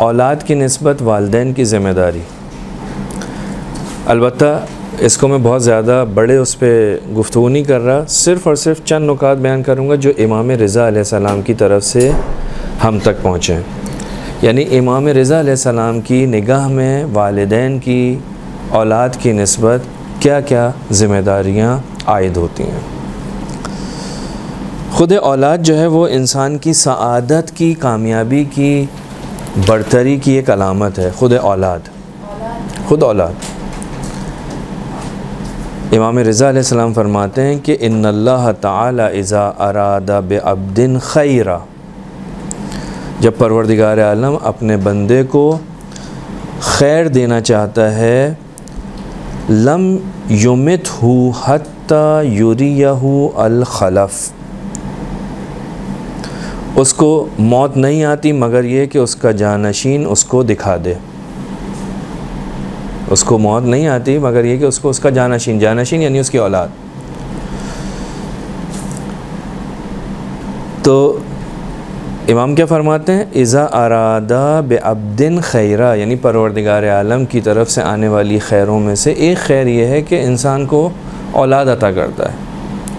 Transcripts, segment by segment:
औलाद की निस्बत वालिदैन की ज़िम्मेदारी। अलबत्ता इसको मैं बहुत ज़्यादा बड़े उस पर गुफ्तगू नहीं कर रहा, सिर्फ़ और सिर्फ चंद नुकात बयान करूँगा जो इमाम रिज़ा अलैहिस्सलाम की तरफ से हम तक पहुँचे। यानी इमाम रिज़ा अलैहिस्सलाम की निगाह में वालिदैन की औलाद की निस्बत क्या क्या ज़िम्मेदारियाँ आयद होती हैं। ख़ुद औलाद जो है वो इंसान की सआदत की, कामयाबी की, बरतरी की एक अलामत है। ख़ुद औलाद इमाम रिज़ा अलैहिस्सलाम फरमाते हैं कि इन्नल्लाह ताला इज़ा अरादा बिअब्दिन खैरा, जब परवरदिगार आलम अपने बंदे को खैर देना चाहता है, लम युमितहु हत्ता युरियहु अल खलफ, उसको मौत नहीं आती मगर ये कि उसका जानशीन उसको दिखा दे। उसको मौत नहीं आती मगर ये कि उसको उसका जानशीन यानी उसकी औलाद। तो इमाम क्या फरमाते हैं, इज़ा अरादा बिअब्दिन खैरा, यानी परवरदिगार आलम की तरफ से आने वाली खैरों में से एक खैर ये है कि इंसान को औलाद अता करता है।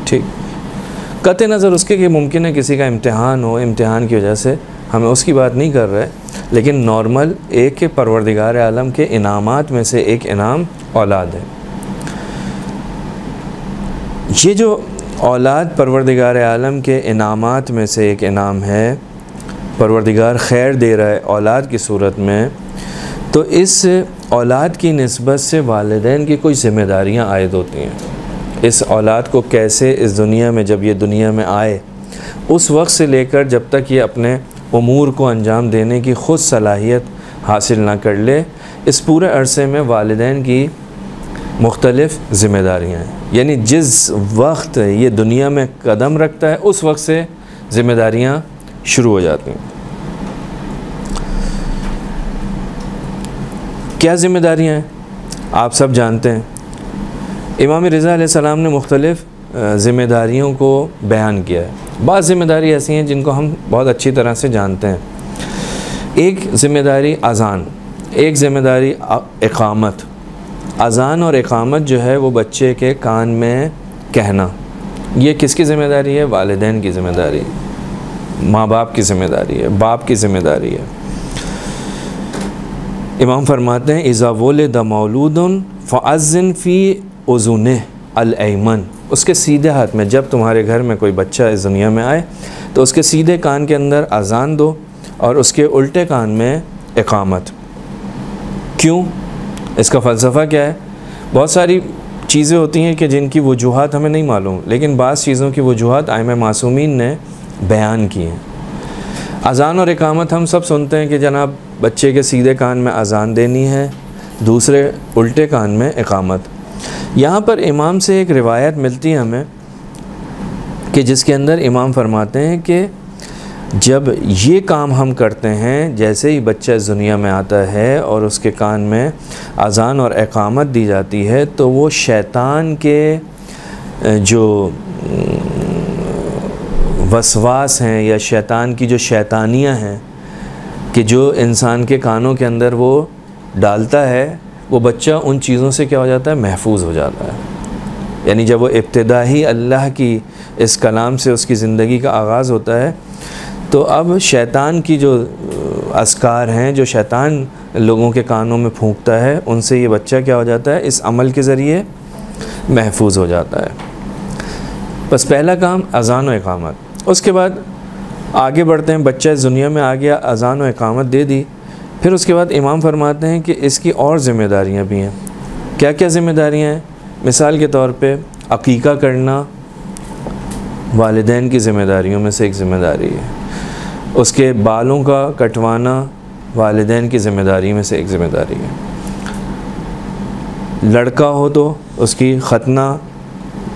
ठीक, कतई नज़र उसके कि मुमकिन है किसी का इम्तिहान हो, इम्तिहान की वजह से हमें उसकी बात नहीं कर रहे, लेकिन नॉर्मल एक के परवरदिगार आलम के इनामात में से एक इनाम औलाद है। ये जो औलाद परवरदिगार आलम के इनामात में से एक इनाम है, परवरदिगार खैर दे रहा है औलाद की सूरत में, तो इस औलाद की निस्बत से वालिदैन की कोई ज़िम्मेदारियाँ आयद होती हैं। इस औलाद को कैसे इस दुनिया में, जब ये दुनिया में आए उस वक्त से लेकर जब तक ये अपने उमूर को अंजाम देने की ख़ुद सलाहियत हासिल ना कर ले, इस पूरे अरसे में वालिदैन की मुख्तलिफ़ ज़िम्मेदारियाँ हैं। यानी जिस वक्त ये दुनिया में कदम रखता है उस वक्त से ज़िम्मेदारियाँ शुरू हो जाती हैं। क्या ज़िम्मेदारियाँ हैं आप सब जानते हैं। इमाम रिज़ा अलैहिस्सलाम ने मुख्तलिफ़ ज़िम्मेदारियों को बयान किया है। बाज़ ज़िम्मेदारी ऐसी हैं जिनको हम बहुत अच्छी तरह से जानते हैं। एक ज़िम्मेदारी अज़ान, एक ज़िम्मेदारी इक़ामत। अज़ान और इक़ामत जो है वो बच्चे के कान में कहना, ये किसकी ज़िम्मेदारी है? वालिदैन की ज़िम्मेदारी, माँ बाप की ज़िम्मेदारी है, बाप की ज़िम्मेदारी है। इमाम फरमाते हैं इज़ा वुलिदा मौलूदुन फ़अज़्ज़िन फ़ी उज़ुनिह अल-अयमन, उसके सीधे हाथ में, जब तुम्हारे घर में कोई बच्चा इस दुनिया में आए तो उसके सीधे कान के अंदर अज़ान दो और उसके उल्टे कान में इक़ामत। क्यों? इसका फ़लसफ़ा क्या है? बहुत सारी चीज़ें होती हैं कि जिनकी वजूहात हमें नहीं मालूम, लेकिन बाज़ चीज़ों की वजूहात आइमा मासूमीन ने बयान की हैं। अज़ान और इक़ामत हम सब सुनते हैं कि जनाब बच्चे के सीधे कान में अज़ान देनी है, दूसरे उल्टे कान में इक़ामत। यहाँ पर इमाम से एक रिवायत मिलती है हमें कि जिसके अंदर इमाम फरमाते हैं कि जब ये काम हम करते हैं, जैसे ही बच्चा इस दुनिया में आता है और उसके कान में अज़ान और इक़ामत दी जाती है, तो वो शैतान के जो वसवास हैं या शैतान की जो शैतानियाँ हैं कि जो इंसान के कानों के अंदर वो डालता है, वो बच्चा उन चीज़ों से क्या हो जाता है? महफूज हो जाता है। यानी जब वो इब्तिदाई अल्लाह की इस कलाम से उसकी ज़िंदगी का आगाज़ होता है, तो अब शैतान की जो अस्कार हैं, जो शैतान लोगों के कानों में फूंकता है, उनसे ये बच्चा क्या हो जाता है? इस अमल के ज़रिए महफूज हो जाता है। बस पहला काम अज़ान व इक़ामत। उसके बाद आगे बढ़ते हैं, बच्चा इस दुनिया में आ गया, अज़ान व इक़ामत दे दी, फिर उसके बाद इमाम फरमाते हैं कि इसकी और ज़िम्मेदारियाँ भी हैं। क्या क्या ज़िम्मेदारियाँ हैं? मिसाल के तौर पे अक़ीक़ा करना वालिदैन की ज़िम्मेदारियों में से एक ज़िम्मेदारी है। उसके बालों का कटवाना वालिदैन की ज़िम्मेदारी में से एक ज़िम्मेदारी है। लड़का हो तो उसकी ख़तना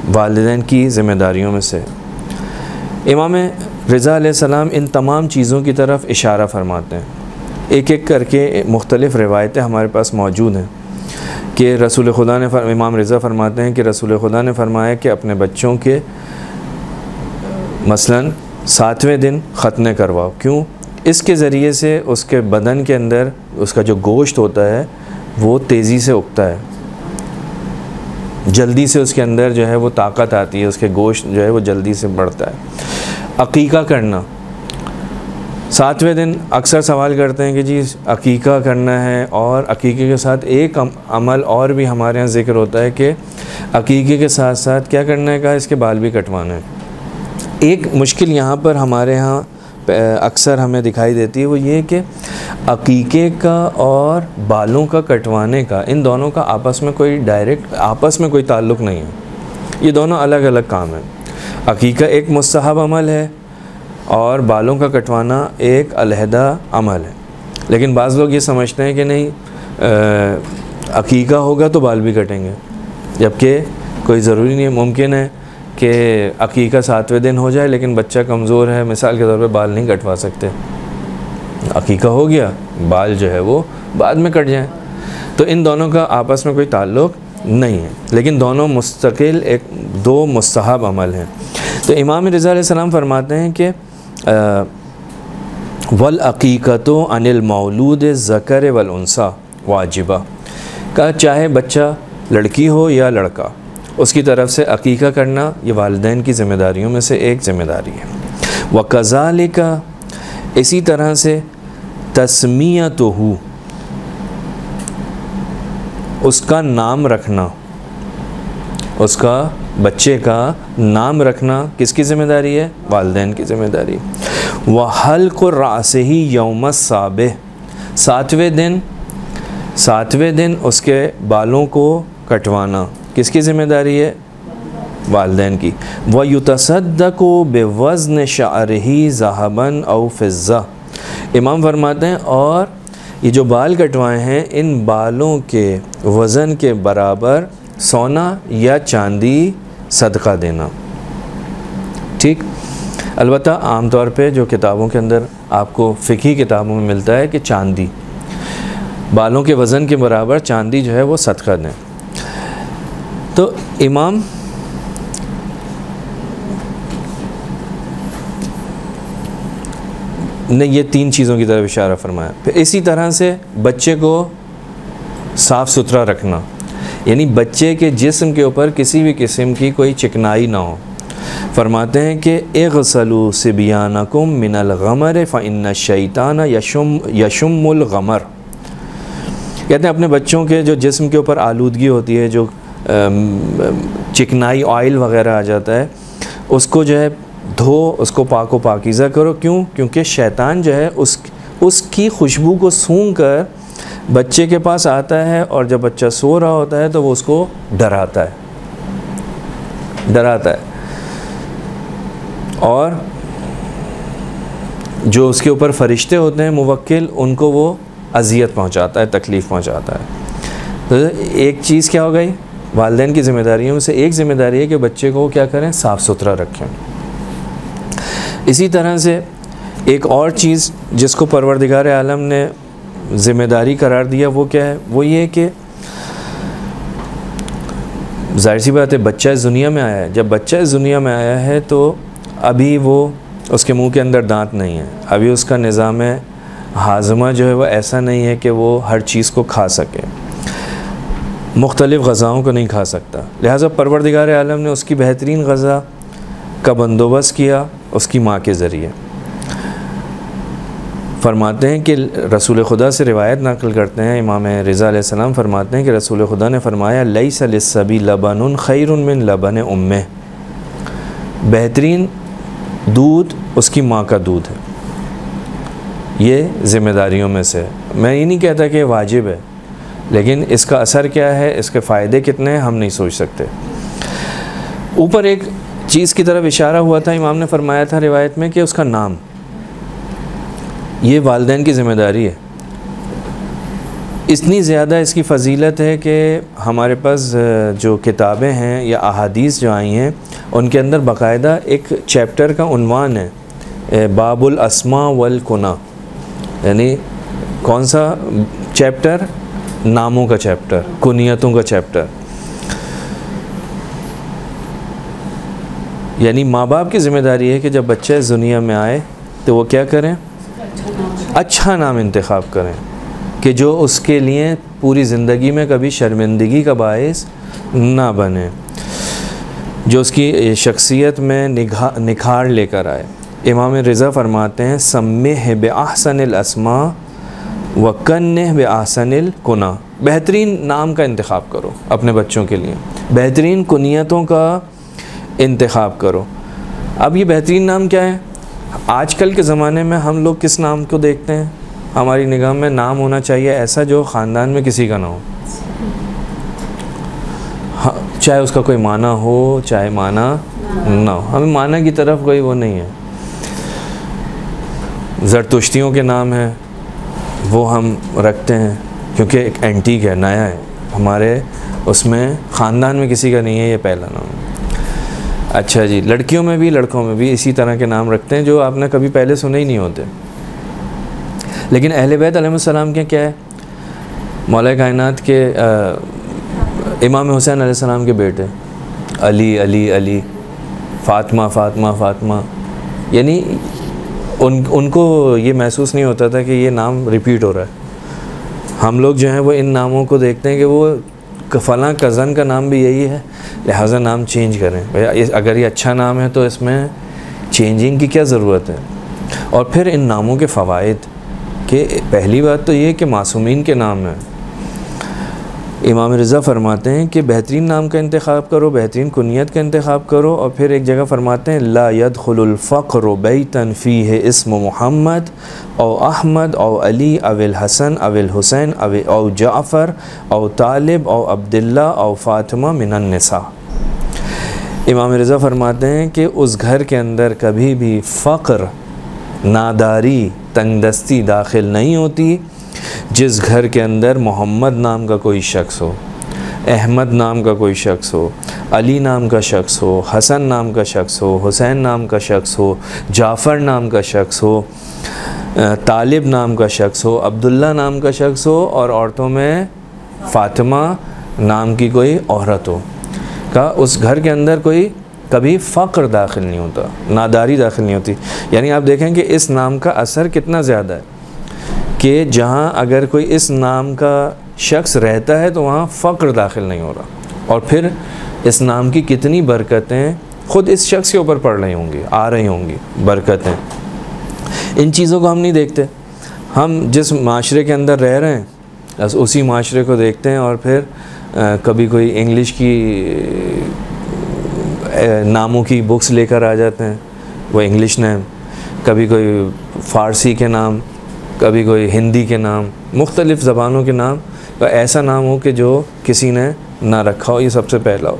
वालिदैन की ज़िम्मेदारियों में से। इमाम रिज़ा अलैहिस्सलाम इन तमाम चीज़ों की तरफ इशारा फरमाते हैं। एक एक करके मुख्तलिफ़ रिवायतें हमारे पास मौजूद हैं कि रसूल खुदा ने इमाम रिज़ा फरमाते हैं कि रसूल खुदा ने फरमाया कि अपने बच्चों के मसलन 7वें दिन ख़त्ने करवाओ। क्यों? इसके ज़रिए से उसके बदन के अंदर उसका जो गोश्त होता है वो तेज़ी से उगता है, जल्दी से उसके अंदर जो है वो ताकत आती है, उसके गोश्त जो है वो जल्दी से बढ़ता है। अकीका करना, 7वें दिन अक्सर सवाल करते हैं कि जी अकीका करना है, और अकीके के साथ एक अमल और भी हमारे यहाँ ज़िक्र होता है कि अकीके के साथ साथ क्या करना है, कहा इसके बाल भी कटवाना है। एक मुश्किल यहाँ पर हमारे यहाँ अक्सर हमें दिखाई देती है, वो ये कि अकीके का और बालों का कटवाने का, इन दोनों का आपस में कोई डायरेक्ट आपस में कोई ताल्लुक़ नहीं है, ये दोनों अलग अलग काम है। अकीका एक मुस्तहब अमल है और बालों का कटवाना एक अलहदा अमल है। लेकिन बाज़ लोग ये समझते हैं कि नहीं अकीका होगा तो बाल भी कटेंगे, जबकि कोई ज़रूरी नहीं है। मुमकिन है कि अकीका 7वें दिन हो जाए लेकिन बच्चा कमज़ोर है, मिसाल के तौर पे बाल नहीं कटवा सकते, अकीका हो गया, बाल जो है वो बाद में कट जाएं। तो इन दोनों का आपस में कोई ताल्लुक़ नहीं है, लेकिन दोनों मुस्तकिल एक दो मुस्तहब अमल हैं। तो इमाम रिज़ा अलैहिस्सलाम फरमाते हैं कि वल अकीक़तो अनिल मौलूद ज़कर वल उन्सा वाजिबा, का चाहे बच्चा लड़की हो या लड़का, उसकी तरफ से अकीका करना ये वालिदैन की ज़िम्मेदारियों में से एक ज़िम्मेदारी है। व कज़ालिका, इसी तरह से तस्मियतुहु, उसका नाम रखना, उसका बच्चे का नाम रखना किसकी ज़िम्मेदारी है, वालिदैन की ज़िम्मेदारी। व हल्क़ु रासिही यौम साबिह, 7वें दिन उसके बालों को कटवाना किसकी ज़िम्मेदारी है, वालिदैन की। व युतसद्दक़ु बिवज़्न शअरिही ज़हबन औ फ़िज़्ज़ा, इमाम फरमाते हैं और ये जो बाल कटवाए हैं इन बालों के वज़न के बराबर सोना या चांदी सदका देना। ठीक, अलबत्ता आम तौर पे जो किताबों के अंदर आपको फ़िक़ही किताबों में मिलता है कि चांदी, बालों के वज़न के बराबर चांदी जो है वो सदका दें। तो इमाम ने ये 3 चीज़ों की तरफ इशारा फरमाया। फिर इसी तरह से बच्चे को साफ़ सुथरा रखना, यानी बच्चे के जिस्म के ऊपर किसी भी किस्म की कोई चिकनाई ना हो। फरमाते हैं कि इग़सलू सिबियानकुम मिनल गमर फ़इन्न शैतान यशुम्मुल गमर, कहते हैं अपने बच्चों के जो जिस्म के ऊपर आलूदगी होती है, जो चिकनाई ऑयल वग़ैरह आ जाता है, उसको जो है धो, उसको पाक व पाकीज़ा करो। क्यों? क्योंकि शैतान जो है उसकी खुशबू को सूंघ कर बच्चे के पास आता है और जब बच्चा सो रहा होता है तो वो उसको डराता है और जो उसके ऊपर फ़रिश्ते होते हैं मुवक्किल, उनको वो अज़ियत पहुंचाता है, तकलीफ़ पहुंचाता है। तो एक चीज़ क्या हो गई, वालिदैन की ज़िम्मेदारियों में से एक ज़िम्मेदारी है कि बच्चे को क्या करें, साफ़ सुथरा रखें। इसी तरह से एक और चीज़ जिसको परवरदिगार आलम ने ज़िम्मेदारी करार दिया वो क्या है, वो ये कि ज़ाहिर सी बात है बच्चा इस दुनिया में आया है। जब बच्चा इस दुनिया में आया है तो अभी वो उसके मुंह के अंदर दांत नहीं है, अभी उसका निज़ाम हाज़मा जो है वो ऐसा नहीं है कि वो हर चीज़ को खा सके, मुख्तलिफ़ ग़ज़ाओं को नहीं खा सकता। लिहाजा परवरदिगार आलम ने उसकी बेहतरीन ग़ज़ा का बंदोबस्त किया उसकी माँ के ज़रिए। फरमाते हैं कि रसूल खुदा से रिवायत नक़ल करते हैं, इमाम रिज़ा अलैहिस्सलाम फरमाते हैं कि रसूल खुदा ने फरमाया लैसा लिस्सबी लबनुन खैरुन मिन लबन उम्मे, बेहतरीन दूध उसकी माँ का दूध है। ये ज़िम्मेदारियों में से है। मैं ये नहीं कहता कि वाजिब है, लेकिन इसका असर क्या है, इसके फ़ायदे कितने हैं हम नहीं सोच सकते। ऊपर एक चीज़ की तरफ इशारा हुआ था, इमाम ने फरमाया था रिवायत में कि उसका नाम, ये वालिदैन की ज़िम्मेदारी है। इतनी ज़्यादा इसकी फ़जीलत है कि हमारे पास जो किताबें हैं या अहादीस जो आई हैं उनके अंदर बाकायदा एक चैप्टर का उन्वान है, बाबुल अस्मा वल कुना, यानी कौन सा चैप्टर, नामों का चैप्टर, कुनियतों का चैप्टर। यानी माँ बाप की ज़िम्मेदारी है कि जब बच्चा इस दुनिया में आए तो वो क्या करें, अच्छा नाम इंतखाब करें कि जो उसके लिए पूरी ज़िंदगी में कभी शर्मिंदगी का बायस ना बने, जो उसकी शख्सियत में निखार लेकर आए। इमाम रिज़ा फरमाते हैं सम्मेह बेअहसनिल अस्मा व कन्नेह बेअहसनिल कुना, बेहतरीन नाम का इंतखाब करो अपने बच्चों के लिए, बेहतरीन कुनियतों का इंतखाब करो। अब ये बेहतरीन नाम क्या है? आजकल के ज़माने में हम लोग किस नाम को देखते हैं? हमारी निगाह में नाम होना चाहिए ऐसा जो ख़ानदान में किसी का ना हो, हाँ, चाहे उसका कोई माना हो चाहे माना ना हो। हमें माना की तरफ कोई वो नहीं है। ज़रतुश्तियों के नाम हैं वो हम रखते हैं क्योंकि एक एंटीक है, नया है, हमारे उसमें ख़ानदान में किसी का नहीं है, ये पहला नाम। अच्छा जी, लड़कियों में भी लड़कों में भी इसी तरह के नाम रखते हैं जो आपने कभी पहले सुने ही नहीं होते। लेकिन अहले बैत अलैहिस्सलाम के क्या है? मौला कायनात के इमाम हुसैन अलैहिस्सलाम के बेटे अली अली अली, फ़ातिमा फ़ातिमा फ़ातिमा, यानी उनको ये महसूस नहीं होता था कि ये नाम रिपीट हो रहा है। हम लोग जो हैं वो इन नामों को देखते हैं कि वो फ़लाँ कज़न का नाम भी यही है, लिहाजा नाम चेंज करें। भैया अगर ये अच्छा नाम है तो इसमें चेंजिंग की क्या ज़रूरत है? और फिर इन नामों के फ़वाइद कि पहली बात तो ये कि मासूमीन के नाम हैं। इमाम रिज़ा फरमाते हैं कि बेहतरीन नाम का इंतखाब करो, बेहतरीन कुनियत का इंतखाब करो। और फिर एक जगह फरमाते हैं ला यदखुलुल फ़क़्रु बैतन फ़ीहि इस्मु मुहम्मद औ अहमद औ अली अविल हसन अविल हुसैन औ जाफ़र औ तालिब औ अब्दुल्ला औ फ़ातिमा मिनन निसा। इमाम रिज़ा फरमाते हैं कि उस घर के अंदर कभी भी फ़क़्र, नादारी, तंगदस्ती दाखिल नहीं होती जिस घर के अंदर मोहम्मद नाम का कोई शख्स हो, अहमद नाम का कोई शख्स हो, अली नाम का शख्स हो, हसन नाम का शख्स हो, हुसैन नाम का शख्स हो, जाफ़र नाम का शख्स हो, तालिब नाम का शख्स हो, अब्दुल्ला नाम का शख्स हो, और औरतों में फ़ातिमा नाम की कोई औरत हो, का उस घर के अंदर कोई कभी फ़क़्र दाखिल नहीं होता, नादारी दाखिल नहीं होती। यानी आप देखें कि इस नाम का असर कितना ज़्यादा है कि जहाँ अगर कोई इस नाम का शख्स रहता है तो वहाँ फ़क़्र दाखिल नहीं हो रहा। और फिर इस नाम की कितनी बरकतें ख़ुद इस शख्स के ऊपर पड़ रही होंगी, आ रही होंगी बरकतें। इन चीज़ों को हम नहीं देखते। हम जिस माशरे के अंदर रह रहे हैं बस उसी माशरे को देखते हैं और फिर कभी कोई इंग्लिश की नामों की बुक्स लेकर आ जाते हैं, वो इंग्लिश नेम, कभी कोई फ़ारसी के नाम, कभी कोई हिंदी के नाम, मुख्तलिफ़ ज़बानों के नाम, तो ऐसा नाम हो कि जो किसी ने ना रखा हो, ये सबसे पहला हो।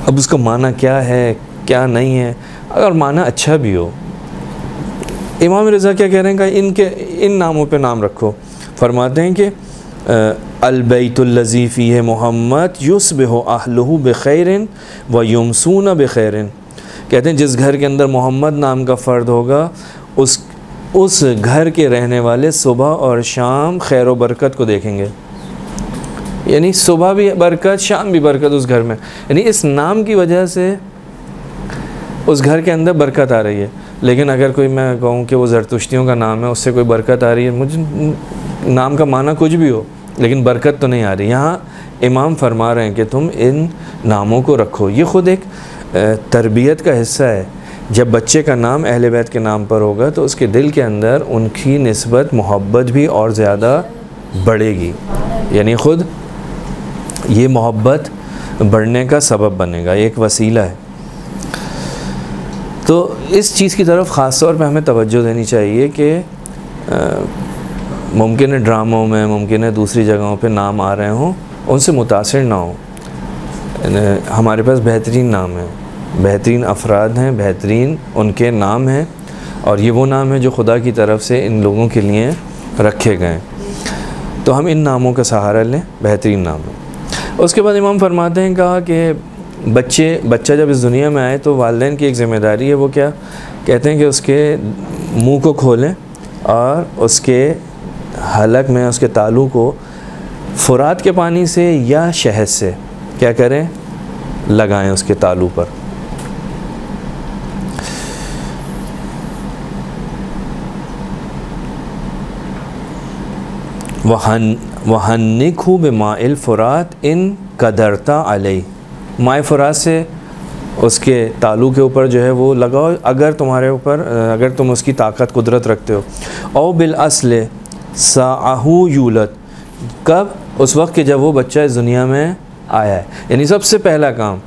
अब उसका माना क्या है क्या नहीं है, अगर माना अच्छा भी हो, इमाम रिज़ा क्या कह रहे हैं कि इन नामों पे नाम रखो। फरमाते हैं कि अल-बैतुल्लज़ी फ़ीहि मुहम्मद युस्बिहु अहलुहु बिखैरिन व युमसूना बिखैरिन। कहते हैं जिस घर के अंदर मोहम्मद नाम का फ़र्द होगा उस घर के रहने वाले सुबह और शाम खैर व बरकत को देखेंगे। यानी सुबह भी बरकत, शाम भी बरकत उस घर में, यानी इस नाम की वजह से उस घर के अंदर बरकत आ रही है। लेकिन अगर कोई मैं कहूँ कि वो ज़रतुश्तियों का नाम है, उससे कोई बरकत आ रही है, मुझे नाम का माना कुछ भी हो लेकिन बरकत तो नहीं आ रही। यहाँ इमाम फरमा रहे हैं कि तुम इन नामों को रखो। ये ख़ुद एक तरबियत का हिस्सा है। जब बच्चे का नाम अहले बैत के नाम पर होगा तो उसके दिल के अंदर उनकी निस्बत मोहब्बत भी और ज़्यादा बढ़ेगी, यानी ख़ुद ये मोहब्बत बढ़ने का सबब बनेगा, एक वसीला है। तो इस चीज़ की तरफ ख़ास तौर पे हमें तवज्जो देनी चाहिए कि मुमकिन है ड्रामों में, मुमकिन है दूसरी जगहों पे नाम आ रहे हों, उनसे मुतासिर ना हो। हमारे पास बेहतरीन नाम है, बेहतरीन अफराद हैं, बेहतरीन उनके नाम हैं, और ये वो नाम है जो खुदा की तरफ से इन लोगों के लिए रखे गए। तो हम इन नामों का सहारा लें, बेहतरीन नाम है। उसके बाद इमाम फरमाते हैं कहा कि बच्चा जब इस दुनिया में आए तो वालिदैन की एक ज़िम्मेदारी है, वो क्या कहते हैं कि उसके मुंह को खोलें और उसके हलक में उसके तालू को फ़ुरात के पानी से या शहद से क्या करें, लगाएं उसके तालू पर। वहन्निकहु बिमाइल फ़ुरात इन कदरता अलई, माए फ़ुरात से उसके तालु के ऊपर जो है वो लगाओ अगर तुम्हारे ऊपर, अगर तुम उसकी ताकत कुदरत रखते हो। औ बिल अस्ल साहू यूलत, कब? उस वक्त कि जब वो बच्चा इस दुनिया में आया है। यानी सबसे पहला काम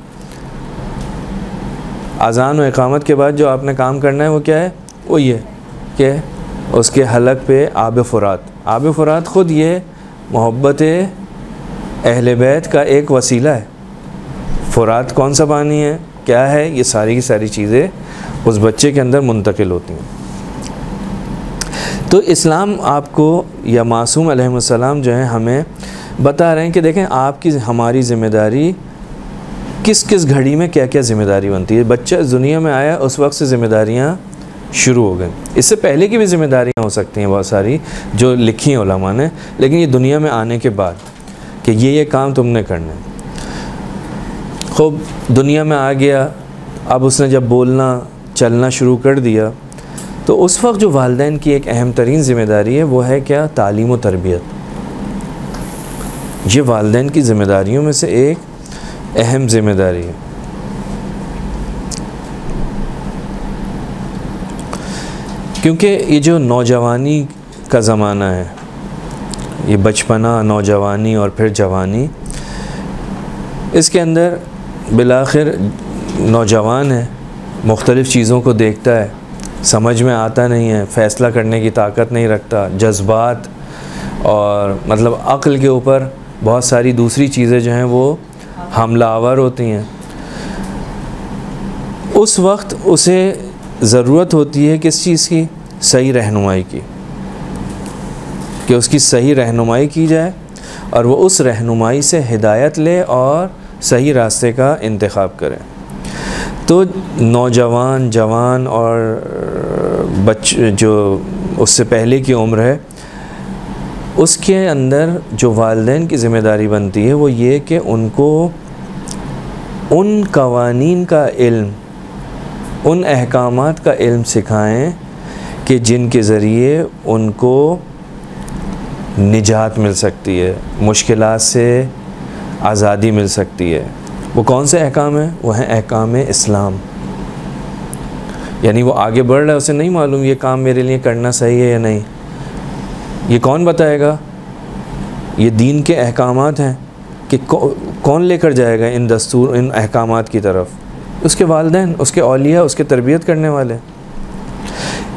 अज़ान और इक़ामत के बाद जो आपने काम करना है वो क्या है? वो ये कि उसके हलक पे आब फ़ुरात, आब फ़ुरात ख़ुद ये मोहब्बत अहले बैत का एक वसीला है। फ़ुरात कौन सा पानी है, क्या है, ये सारी की सारी चीज़ें उस बच्चे के अंदर मुंतकिल होती हैं। तो इस्लाम आपको या मासूम अलैहिस्सलाम जो है हमें बता रहे हैं कि देखें आपकी हमारी ज़िम्मेदारी किस किस घड़ी में क्या क्या ज़िम्मेदारी बनती है। बच्चा इस दुनिया में आया उस वक्त से ज़िम्मेदारियाँ शुरू हो गई। इससे पहले की भी ज़िम्मेदारियाँ हो सकती हैं बहुत सारी जो लिखी हैं उलमा ने, लेकिन ये दुनिया में आने के बाद कि ये काम तुमने करना है। खूब दुनिया में आ गया, अब उसने जब बोलना चलना शुरू कर दिया तो उस वक्त जो वालिदैन की एक अहम तरीन ज़िम्मेदारी है वो है क्या? तालीम व तरबियत। ये वालिदैन की ज़िम्मेदारियों में से एक अहम ज़िम्मेदारी है। क्योंकि ये जो नौजवानी का ज़माना है, ये बचपना, नौजवानी और फिर जवानी, इसके अंदर बिलाखिर नौजवान है, मुख्तलिफ़ चीज़ों को देखता है, समझ में आता नहीं है, फ़ैसला करने की ताकत नहीं रखता, जज्बात और मतलब अक्ल के ऊपर बहुत सारी दूसरी चीज़ें जो हैं वो हमलावर होती हैं। उस वक्त उसे ज़रूरत होती है किस चीज़ की? सही रहनुमाई की, कि उसकी सही रहनुमाई की जाए और वो उस रहनुमाई से हिदायत ले और सही रास्ते का इंतखाब करें। तो नौजवान, जवान और बच्चे जो उससे पहले की उम्र है, उसके अंदर जो वालिदैन की ज़िम्मेदारी बनती है वो ये कि उनको उन कवानीन का इल्म, उन अहकामात का इल्म सिखाएं कि जिनके ज़रिए उनको निजात मिल सकती है, मुश्किलात से आज़ादी मिल सकती है। वो कौन से अहकाम हैं? वो हैं अहकाम इस्लाम। यानी वो आगे बढ़ रहा है, उसे नहीं मालूम ये काम मेरे लिए करना सही है या नहीं, ये कौन बताएगा? ये दीन के अहकामात हैं कि कौन लेकर जाएगा इन दस्तूर, इन अहकामात की तरफ? उसके वालिदैन, उसके औलिया, उसके तरबियत करने वाले।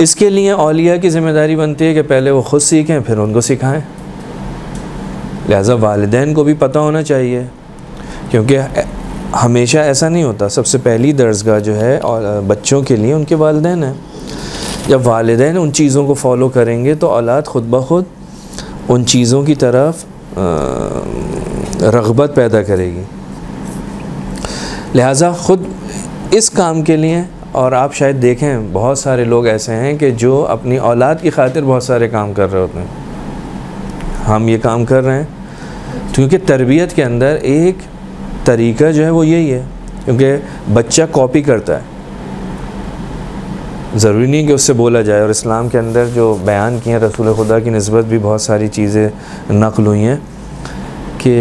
इसके लिए औलिया की ज़िम्मेदारी बनती है कि पहले वो ख़ुद सीखें फिर उनको सिखाएं। लिहाजा वालिदैन को भी पता होना चाहिए, क्योंकि हमेशा ऐसा नहीं होता। सबसे पहली दर्जगाह जो है और बच्चों के लिए उनके वालिदैन हैं। जब वालिदैन उन चीज़ों को फॉलो करेंगे तो औलाद ख़ुद ब खुद उन चीज़ों की तरफ रग़बत पैदा करेगी। लिहाजा ख़ुद इस काम के लिए, और आप शायद देखें बहुत सारे लोग ऐसे हैं कि जो अपनी औलाद की खातिर बहुत सारे काम कर रहे होते हैं। हम ये काम कर रहे हैं क्योंकि तरबियत के अंदर एक तरीका जो है वो यही है, क्योंकि बच्चा कॉपी करता है, ज़रूरी नहीं कि उससे बोला जाए। और इस्लाम के अंदर जो बयान किए रसूल खुदा की निस्बत भी बहुत सारी चीज़ें नक़ल हुई हैं कि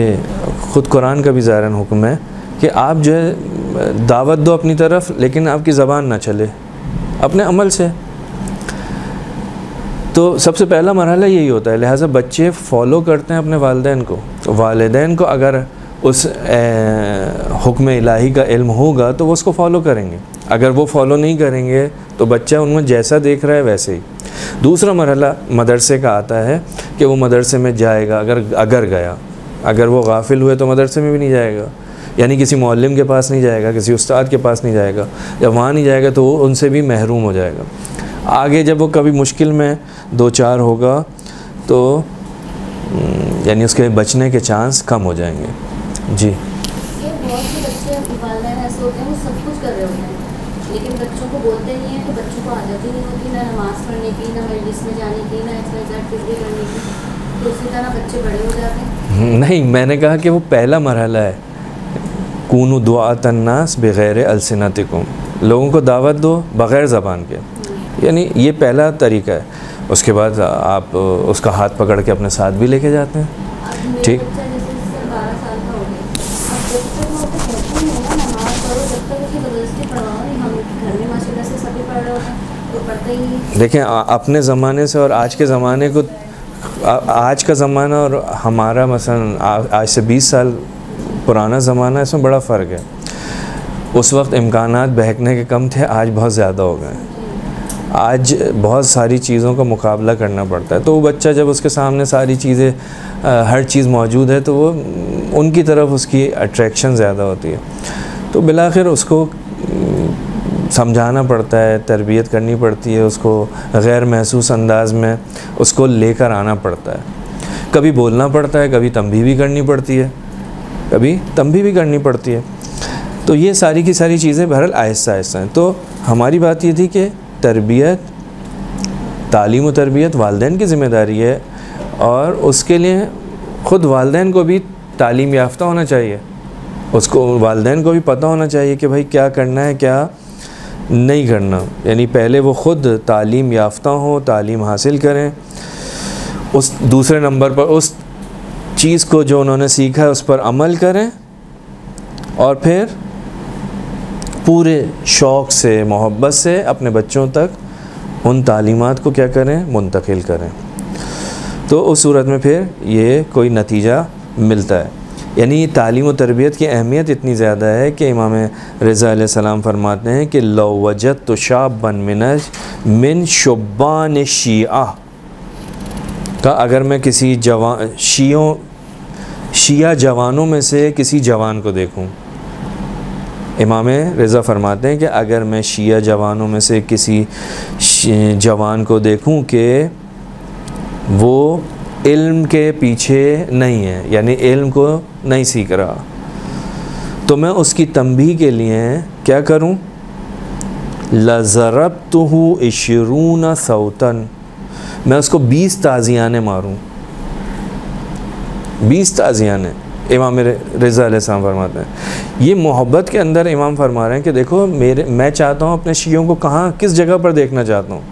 ख़ुद कुरान का भी ज़ाहिरन हुक्म है कि आप जो है दावत दो अपनी तरफ, लेकिन आपकी ज़बान ना चले अपने अमल से। तो सबसे पहला मरहला यही होता है। लिहाजा बच्चे फ़ॉलो करते हैं अपने वालिदैन को। वालिदैन को अगर उस हुक्म इलाही का इल्म होगा तो वो उसको फ़ॉलो करेंगे। अगर वो फ़ॉलो नहीं करेंगे तो बच्चा उनमें जैसा देख रहा है वैसे ही। दूसरा मरहला मदरसे का आता है कि वो मदरसे में जाएगा, अगर गया, अगर वो गाफिल हुए तो मदरसे में भी नहीं जाएगा, यानी किसी मौल्लिम के पास नहीं जाएगा, किसी उस्ताद के पास नहीं जाएगा। जब वहाँ नहीं जाएगा तो वो उनसे भी महरूम हो जाएगा। आगे जब वो कभी मुश्किल में दो चार होगा तो यानी उसके बचने के चांस कम हो जाएंगे। जी, ये बहुत से बच्चे वालिदैन ऐसे होते हैं वो सब कुछ कर रहे होते हैं, लेकिन बच्चों को बोलते नहीं हैं कि बच्चों को आदत ही नहीं होती ना नमाज़ पढ़ने की, ना मजलिस में जाने की, ना एक्सरसाइज करने की, तो उसी तरह बच्चे बड़े हो जाते हैं। नहीं, मैंने कहा कि वो पहला मरहला है, कूनू दुआतन नास बग़ैर अलसिनतिकुम, लोगों को दावत दो बग़ैर ज़बान के, यानी ये पहला तरीका है। उसके बाद आप उसका हाथ पकड़ के अपने साथ भी लेके जाते हैं। ठीक, देखें अपने ज़माने से और आज के ज़माने को, आज का ज़माना और हमारा मसलन आज से 20 साल पुराना ज़माना, इसमें बड़ा फ़र्क है। उस वक्त इम्कानात बहकने के कम थे, आज बहुत ज़्यादा हो गए। आज बहुत सारी चीज़ों का मुकाबला करना पड़ता है, तो वो बच्चा जब उसके सामने सारी चीज़ें हर चीज़ मौजूद है तो वो उनकी तरफ उसकी अट्रैक्शन ज़्यादा होती है। तो बिलाखिर उसको समझाना पड़ता है, तरबियत करनी पड़ती है, उसको गैर महसूस अंदाज में उसको लेकर आना पड़ता है। कभी बोलना पड़ता है, कभी तंबीह भी करनी पड़ती है, कभी तंबीह भी करनी पड़ती है। तो ये सारी की सारी चीज़ें बहरहाल आहिस्ता आहिस्ता हैं। तो हमारी बात ये थी कि तरबियत, तालीम व तरबियत वालिदैन की ज़िम्मेदारी है, और उसके लिए ख़ुद वालिदैन को भी तालीम याफ्ता होना चाहिए। उसको वालिदैन को भी पता होना चाहिए कि भाई क्या करना है, क्या नहीं करना। यानी पहले वो ख़ुद तालीम याफ्ता हो, तालीम हासिल करें, उस दूसरे नंबर पर उस चीज़ को जो उन्होंने सीखा है उस पर अमल करें, और फिर पूरे शौक़ से, मोहब्बत से अपने बच्चों तक उन तालीमात को क्या करें, मुंतकिल करें। तो उस सूरत में फिर ये कोई नतीजा मिलता है। यानी तालीम व तरबियत की अहमियत इतनी ज़्यादा है कि इमाम रज़ा अलैहिस्सलाम फरमाते हैं कि लौ वजदतु शाब्बन मिन शुब्बान शिया का, अगर मैं किसी शिया जवानों में से किसी जवान को देखूं, इमाम रज़ा फरमाते हैं कि अगर मैं शिया जवानों में से किसी जवान को देखूं कि वो इल्म के पीछे नहीं है, यानी इल्म को नहीं सीख रहा, तो मैं उसकी तंबीह के लिए क्या करूं, लज़रबतुहु इशरून सौतन, मैं उसको 20 ताज़ियाने मारूं। 20 ताज़ियाने इमाम रज़ा अलैहिस्सलाम फरमाते हैं। ये मोहब्बत के अंदर इमाम फरमा रहे हैं कि देखो मैं चाहता हूँ अपने शियों को कहाँ, किस जगह पर देखना चाहता हूँ।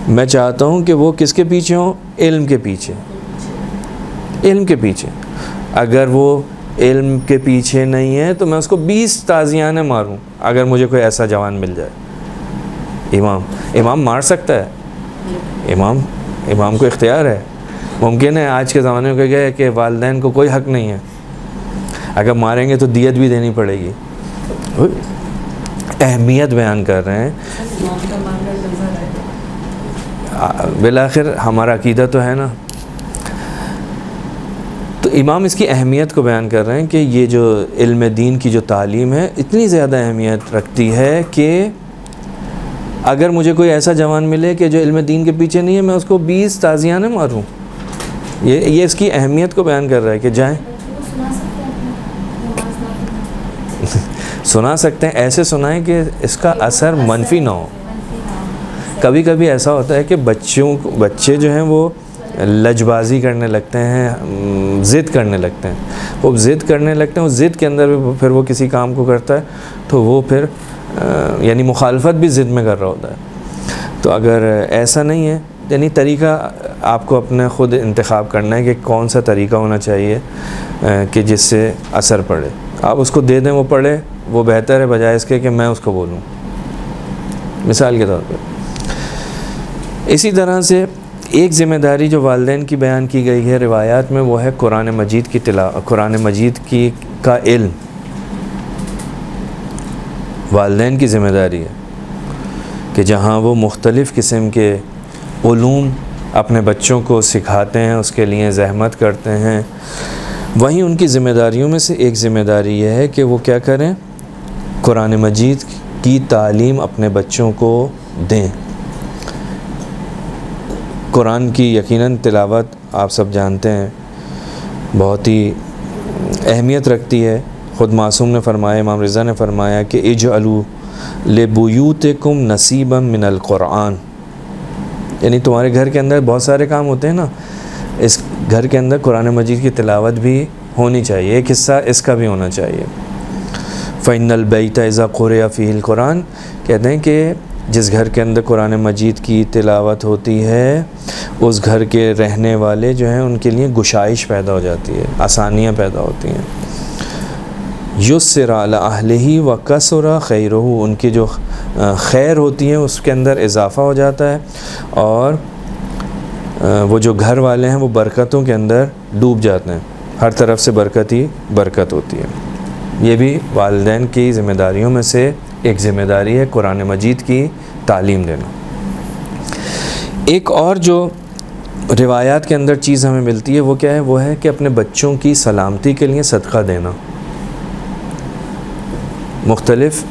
मैं चाहता हूँ कि वो किसके पीछे हों, इल्म के पीछे, इल्म के पीछे। अगर वो इल्म के पीछे नहीं है तो मैं उसको 20 ताज़ियाने मारूं, अगर मुझे कोई ऐसा जवान मिल जाए। इमाम मार सकता है, इमाम को इख्तियार है। मुमकिन है आज के ज़माने में क्या है कि वालिदैन को कोई हक़ नहीं है, अगर मारेंगे तो दियत भी देनी पड़ेगी। अहमियत बयान कर रहे हैं। बिलाखिर हमारा अकीदा तो है ना, तो इमाम इसकी अहमियत को बयान कर रहे हैं कि ये जो इल्म दीन की जो तालीम है इतनी ज़्यादा अहमियत रखती है कि अगर मुझे कोई ऐसा जवान मिले कि जो इल्म दीन के पीछे नहीं है, मैं उसको 20 ताज़ियाने मारूं। ये इसकी अहमियत को बयान कर रहा है कि जाएं सुना सकते हैं, ऐसे सुनाएं कि इसका असर मनफी ना हो। कभी कभी ऐसा होता है कि बच्चे जो हैं वो लजबाजी करने लगते हैं, ज़िद करने लगते हैं। वो ज़िद करने लगते हैं, उस ज़िद के अंदर फिर वो किसी काम को करता है तो वो फिर यानी मुखालफत भी ज़िद में कर रहा होता है। तो अगर ऐसा नहीं है, यानी तरीक़ा आपको अपने ख़ुद इंतखाब करना है कि कौन सा तरीक़ा होना चाहिए कि जिससे असर पड़े। आप उसको दे दें, वो पढ़े, वो बेहतर है बजाय इसके कि मैं उसको बोलूँ, मिसाल के तौर पर। इसी तरह से एक ज़िम्मेदारी जो वालिदैन की बयान की गई है रिवायात में, वो है कुरान मजीद की कुरान मजीद का इल्म वालिदैन की ज़िम्मेदारी है कि जहाँ वो मुख्तलिफ़ किस्म के उलूम अपने बच्चों को सिखाते हैं, उसके लिए ज़हमत करते हैं, वहीं उनकी ज़िम्मेदारियों में से एक ज़िम्मेदारी यह है कि वो क्या करें, कुरान मजीद की तालीम अपने बच्चों को दें। कुरान की यकीनन तिलावत आप सब जानते हैं बहुत ही अहमियत रखती है। ख़ुद मासूम ने फरमाया, इमाम रज़ा ने फरमाया कि इजअलू लिबुयूतिकुम नसीबम मिनल कुरान, यानी तुम्हारे घर के अंदर बहुत सारे काम होते हैं ना, इस घर के अंदर कुरान मजीद की तिलावत भी होनी चाहिए, एक हिस्सा इसका भी होना चाहिए। फ़इन्नल बैत इज़ा क़ुरिअ फ़ीहिल कुरान, कहते हैं कि जिस घर के अंदर कुरान मजीद की तिलावत होती है उस घर के रहने वाले जो हैं उनके लिए गुशाइश पैदा हो जाती है, आसानियाँ पैदा होती हैं। युस्सिर अला अहलिही व कसरा खैरुहु, उनकी जो खैर होती हैं उसके अंदर इजाफ़ा हो जाता है और वो जो घर वाले हैं वो बरकतों के अंदर डूब जाते हैं, हर तरफ से बरकत ही बरकत होती है। ये भी वालिदैन की ज़िम्मेदारियों में से एक ज़िम्मेदारी है, कुरान मजीद की तालीम देना। एक और जो रिवायात के अंदर चीज़ हमें मिलती है वो क्या है, वो है कि अपने बच्चों की सलामती के लिए सदका देना। मुख्तलिफ़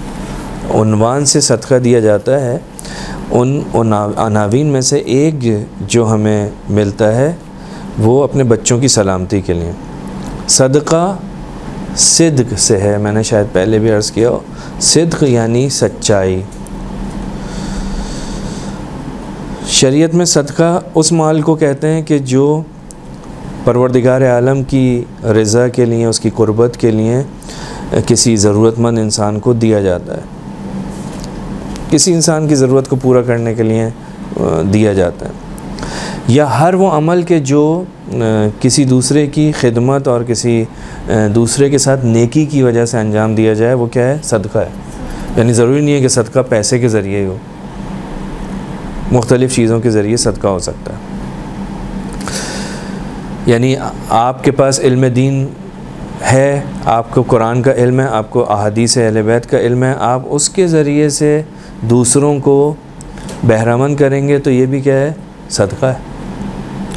उन्वान से सदका दिया जाता है। उन अनावीन में से एक जो हमें मिलता है वो अपने बच्चों की सलामती के लिए। सदका सिद्क़ से है, मैंने शायद पहले भी अर्ज़ किया। सिद्क़ यानी सच्चाई। शरीयत में सदका उस माल को कहते हैं कि जो परवरदिगार आलम की रज़ा के लिए, उसकी कुर्बत के लिए किसी ज़रूरतमंद इंसान को दिया जाता है, किसी इंसान की ज़रूरत को पूरा करने के लिए दिया जाता है। या हर वो अमल के जो किसी दूसरे की खिदमत और किसी दूसरे के साथ नेकी की वजह से अंजाम दिया जाए, वो क्या है, सदका है। यानी ज़रूरी नहीं है कि सदका पैसे के ज़रिए ही हो, मुख्तलिफ़ चीज़ों के ज़रिए सदका हो सकता है। यानी आपके पास इल्म दीन है, आपको कुरान का इल्म है, आपको अहादीस अहले बैत का इल्म है, आप उसके ज़रिए से दूसरों को बहरामंद करेंगे तो ये भी क्या है, सदका है।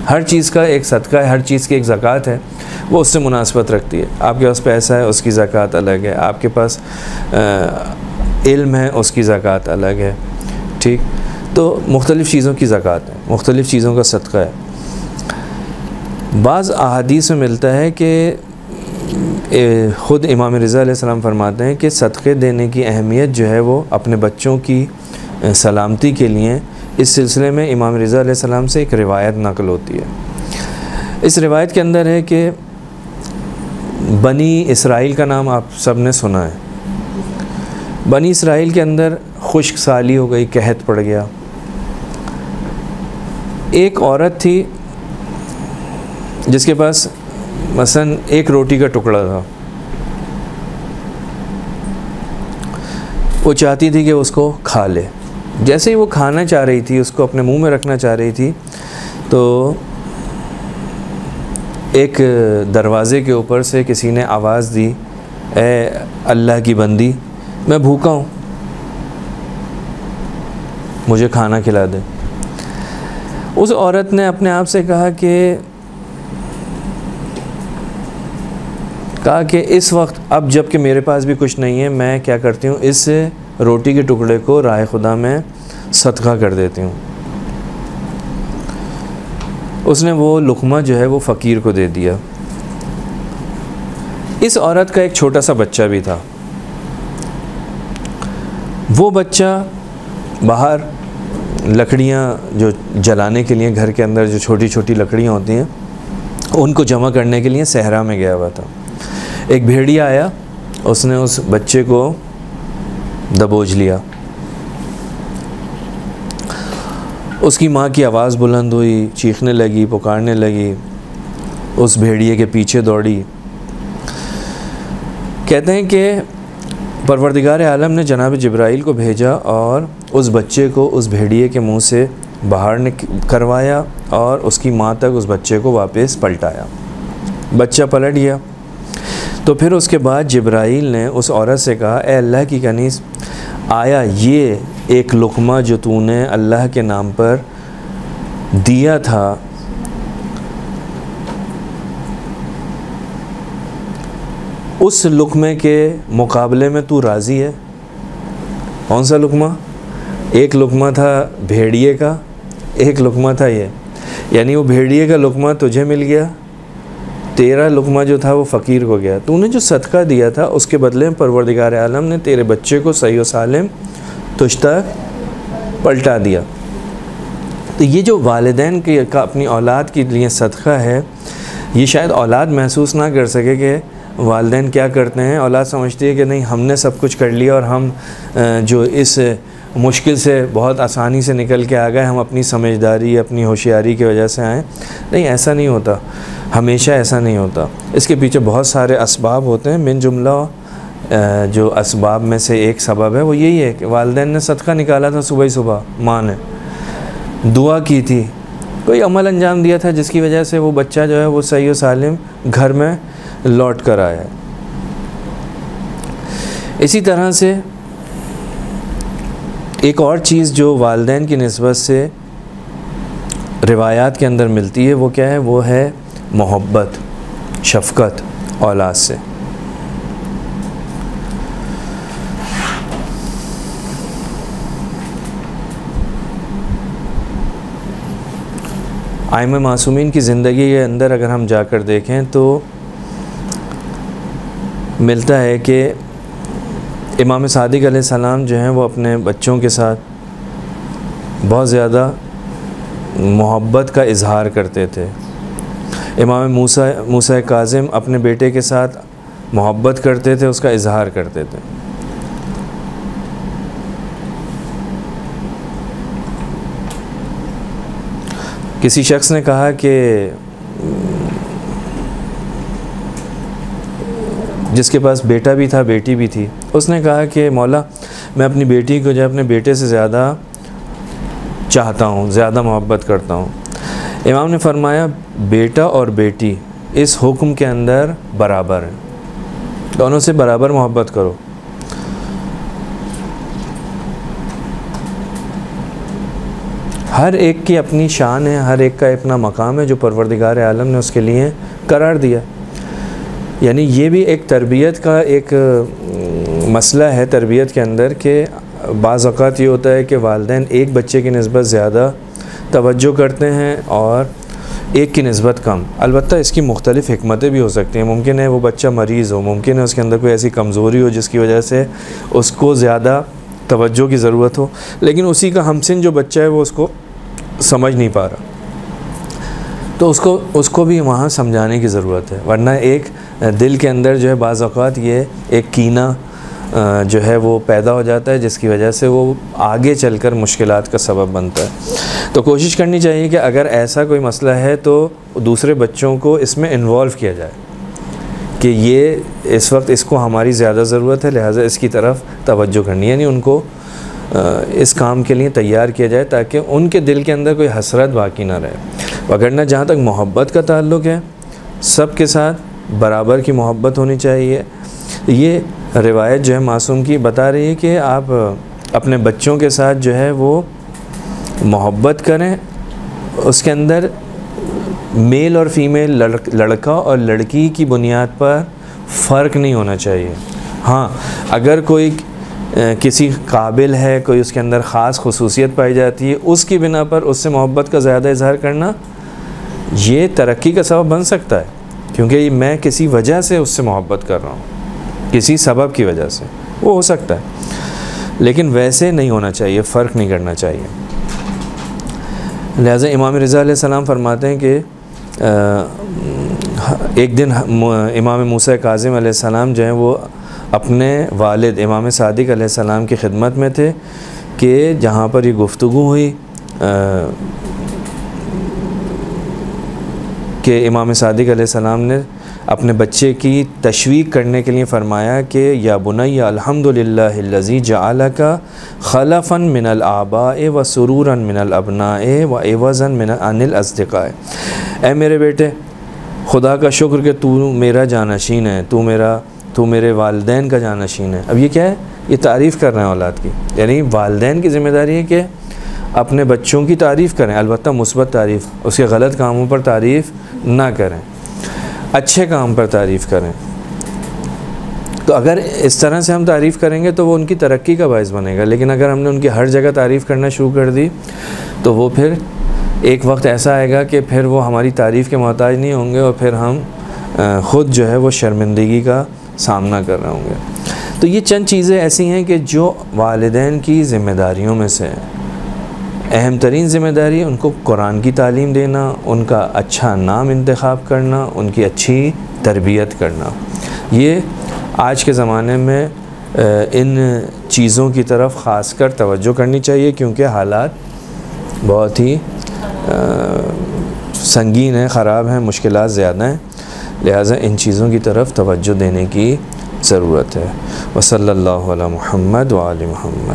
हर चीज़ का एक सदका है, हर चीज़ की एक ज़कात है, वो उससे मुनासबत रखती है। आपके पास पैसा है, उसकी ज़कात अलग है। आपके पास इल्म है, उसकी ज़कात अलग है। ठीक, तो मुख्तलिफ़ चीज़ों की ज़कात है, मुख्तलिफ़ चीज़ों का सदका है। बाज़ अहादीस में मिलता है कि ख़ुद इमाम रिज़ा अलैहिस्सलाम फरमाते हैं कि सदक़े देने की अहमियत जो है वो अपने बच्चों की सलामती के लिए, इस सिलसिले में इमाम रिज़ा अलैहिस्सलाम से एक रिवायत नक़ल होती है। इस रिवायत के अंदर है कि बनी इसराइल का नाम आप सब ने सुना है। बनी इसराइल के अंदर खुश्क साली हो गई, कहत पड़ गया। एक औरत थी जिसके पास मसलन एक रोटी का टुकड़ा था, वो चाहती थी कि उसको खा ले। जैसे ही वो खाना चाह रही थी, उसको अपने मुंह में रखना चाह रही थी, तो एक दरवाज़े के ऊपर से किसी ने आवाज़ दी, ए अल्लाह की बंदी, मैं भूखा हूँ, मुझे खाना खिला दे। उस औरत ने अपने आप से कहा कि इस वक्त, अब जब कि मेरे पास भी कुछ नहीं है, मैं क्या करती हूँ, इस रोटी के टुकड़े को राह खुदा में सदका कर देती हूँ। उसने वो लुक़मा जो है वो फ़कीर को दे दिया। इस औरत का एक छोटा सा बच्चा भी था। वो बच्चा बाहर लकड़ियाँ जो जलाने के लिए, घर के अंदर जो छोटी छोटी लकड़ियाँ होती हैं, उनको जमा करने के लिए सहरा में गया हुआ था। एक भेड़िया आया, उसने उस बच्चे को दबोच लिया। उसकी माँ की आवाज़ बुलंद हुई, चीखने लगी, पुकारने लगी, उस भेड़िए के पीछे दौड़ी। कहते हैं कि परवरदिगार आलम ने जनाब जिब्राइल को भेजा और उस बच्चे को उस भेड़िए के मुंह से बाहर करवाया और उसकी माँ तक उस बच्चे को वापस पलटाया। बच्चा पलट गया। तो फिर उसके बाद जिब्राइल ने उस औरत से कहा, ए अल्लाह की कनीज़, आया ये एक लुक़मा जो तूने अल्लाह के नाम पर दिया था, उस लुक़मे के मुकाबले में तू राज़ी है? कौन सा लुक़मा? एक लुक़मा था भेड़िए का, एक लुक़मा था ये। यानी वो भेड़िए का लुक़मा तुझे मिल गया, तेरा लुक़मा जो था वो फ़कीर को गया। तूने जो सदका दिया था उसके बदले में परवरदिगार आलम ने तेरे बच्चे को सही व सालिम तुझ तक पलटा दिया। तो ये जो वालिदैन का अपनी औलाद के लिए सदका है, ये शायद औलाद महसूस ना कर सके कि वालिदैन क्या करते हैं। औलाद समझती है कि नहीं, हमने सब कुछ कर लिया और हम जो इस मुश्किल से बहुत आसानी से निकल के आ गए, हम अपनी समझदारी अपनी होशियारी की वजह से आए। नहीं, ऐसा नहीं होता, हमेशा ऐसा नहीं होता। इसके पीछे बहुत सारे असबाब होते हैं। मिन जुमला जो असबाब में से एक सबब है वो यही है कि वालिदैन ने सदका निकाला था सुबह ही सुबह, माँ ने दुआ की थी, कोई अमल अंजाम दिया था जिसकी वजह से वो बच्चा जो है वो सही और सालिम घर में लौट कर आया है। इसी तरह से एक और चीज़ जो वालिदैन की निस्बत से रिवायात के अंदर मिलती है वो क्या है? वो है मोहब्बत, शफ़क़त औलाद से। आइम मासूमीन की ज़िंदगी के अंदर अगर हम जाकर देखें तो मिलता है कि इमाम सादिक अलैहिस्सलाम जो हैं वो अपने बच्चों के साथ बहुत ज़्यादा मोहब्बत का इजहार करते थे। इमाम मूसा काज़िम अपने बेटे के साथ मोहब्बत करते थे, उसका इजहार करते थे। किसी शख्स ने कहा कि जिसके पास बेटा भी था बेटी भी थी, उसने कहा कि मौला मैं अपनी बेटी को जो अपने बेटे से ज़्यादा चाहता हूँ, ज़्यादा मोहब्बत करता हूँ। इमाम ने फरमाया बेटा और बेटी इस हुक्म के अंदर बराबर हैं, दोनों से बराबर मोहब्बत करो। हर एक की अपनी शान है, हर एक का अपना मकाम है जो परवरदिगार आलम ने उसके लिए करार दिया। यानी ये भी एक तरबियत का एक मसला है तरबियत के अंदर कि बाज़ औक़ात ये होता है कि वालिदैन एक बच्चे की निस्बत ज़्यादा तवज्जो करते हैं और एक की निस्बत कम। अलबत्ता इसकी मुख्तलिफ़ हिकमतें भी हो सकती हैं। मुमकिन है वो बच्चा मरीज़ हो, मुमकिन है उसके अंदर कोई ऐसी कमज़ोरी हो जिसकी वजह से उसको ज़्यादा तवज्जो की ज़रूरत हो, लेकिन उसी का हमसिन जो बच्चा है वो उसको समझ नहीं पा रहा, तो उसको भी वहाँ समझाने की ज़रूरत है। वरना एक दिल के अंदर जो है बाज़ औक़ात ये एक कीना जो है वो पैदा हो जाता है जिसकी वजह से वो आगे चलकर मुश्किलात का सबब बनता है। तो कोशिश करनी चाहिए कि अगर ऐसा कोई मसला है तो दूसरे बच्चों को इसमें इन्वॉल्व किया जाए कि ये इस वक्त इसको हमारी ज़्यादा ज़रूरत है, लिहाजा इसकी तरफ तवज्जो करनी, यानी उनको इस काम के लिए तैयार किया जाए ताकि उनके दिल के अंदर कोई हसरत बाकी ना रहे। वगरना जहाँ तक मोहब्बत का ताल्लुक़ है, सब के साथ बराबर की मोहब्बत होनी चाहिए। ये रिवायत जो है मासूम की बता रही है कि आप अपने बच्चों के साथ जो है वो मोहब्बत करें, उसके अंदर मेल और फ़ीमेल, लड़का और लड़की की बुनियाद पर फ़र्क नहीं होना चाहिए। हाँ, अगर कोई किसी काबिल है, कोई उसके अंदर ख़ास खुसूसियत पाई जाती है, उसकी बिना पर उससे मोहब्बत का ज़्यादा इजहार करना ये तरक्की का सबब बन सकता है, क्योंकि मैं किसी वजह से उससे मोहब्बत कर रहा हूँ, किसी सबब की वजह से वो हो सकता है, लेकिन वैसे नहीं होना चाहिए, फ़र्क नहीं करना चाहिए। लिहाजा इमाम रिज़ा अलैहिस्सलाम फरमाते हैं कि एक दिन इमाम मूसा काज़िम अलैहिस्सलाम जो हैं वो अपने वालिद इमाम सादिक अलैहिस्सलाम की खिदमत में थे कि जहाँ पर ये गुफ्तगू हुई कि इमाम सादिक अलैहिस्सलाम ने अपने बच्चे की तशवीक़ करने के लिए फ़रमाया कि या बुनैया अल्हम्दुलिल्लाहिल्लज़ी जअलका खलफ़न मिनल आबाए व सुरूरन मिनल अबनाए व एवज़न मिनल अनिल अस्दिक़ाए। ऐ मेरे बेटे, खुदा का शुक्र कि तू मेरा जानशीन है, तू मेरे वालिदैन का जानशीन है। अब ये क्या है? ये तारीफ़ कर रहे हैं औलाद की, यानी वालिदैन की ज़िम्मेदारी है कि अपने बच्चों की तारीफ़ करें, अलबत्ता मुस्बत तारीफ़, उसके गलत कामों पर तारीफ़ ना करें, अच्छे काम पर तारीफ़ करें। तो अगर इस तरह से हम तारीफ़ करेंगे तो वो उनकी तरक्की का बायस बनेगा। लेकिन अगर हमने उनकी हर जगह तारीफ़ करना शुरू कर दी तो वो फिर एक वक्त ऐसा आएगा कि फिर वो हमारी तारीफ़ के मोहताज नहीं होंगे और फिर हम ख़ुद जो है वो शर्मिंदगी का सामना कर रहे होंगे। तो ये चंद चीज़ें ऐसी हैं कि जो वालिदैन की ज़िम्मेदारियों में से अहम तरीन ज़िम्मेदारी है उनको कुरान की तालीम देना, उनका अच्छा नाम इंतखाब करना, उनकी अच्छी तरबियत करना। ये आज के ज़माने में इन चीज़ों की तरफ ख़ासकर तवज्जो करनी चाहिए, क्योंकि हालात बहुत ही संगीन है, ख़राब हैं, मुश्किलात ज़्यादा हैं, लिहाजा इन चीज़ों की तरफ तवज्जो देने की ज़रूरत है। वसल्लल्लाहु अला मुहम्मद व आलि मुहम्मद।